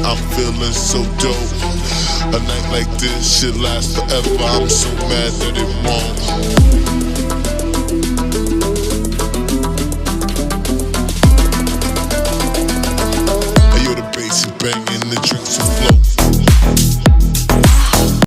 I'm feeling so dope. A night like this should last forever. I'm so mad that it won't. I hear the bass is banging, the drink